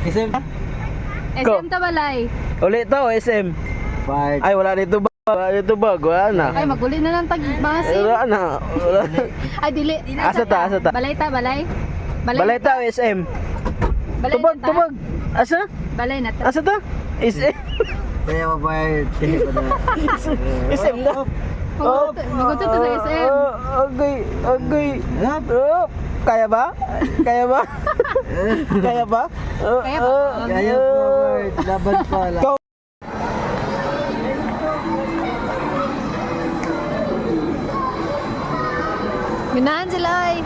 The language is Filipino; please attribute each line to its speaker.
Speaker 1: SM.
Speaker 2: SM ta balay.
Speaker 3: Ulit to, SM.
Speaker 1: Part.
Speaker 3: Ay, wala dito ba? Wala dito ba? Wala na.
Speaker 2: Ay maguli na lang tag base.
Speaker 3: Wala na. Wala.
Speaker 2: Ay dili.
Speaker 3: Asa ta, asa ta?
Speaker 2: Balay ta, balay.
Speaker 3: Balay ta, SM.
Speaker 2: Balay
Speaker 3: Tubag,
Speaker 2: na ta.
Speaker 3: tubag. Asa?
Speaker 2: Balay na ta.
Speaker 3: Asa ta? SM.
Speaker 1: Kaya mo part. Kaya pa na.
Speaker 3: SM na.
Speaker 2: Magutot to sa SM.
Speaker 3: Agay, agay. Oh, kaya ba? Kaya ba? Kaya ba?
Speaker 2: Kaya ba?
Speaker 1: Kaya po part. Laban pala.
Speaker 2: Minahan sila ay.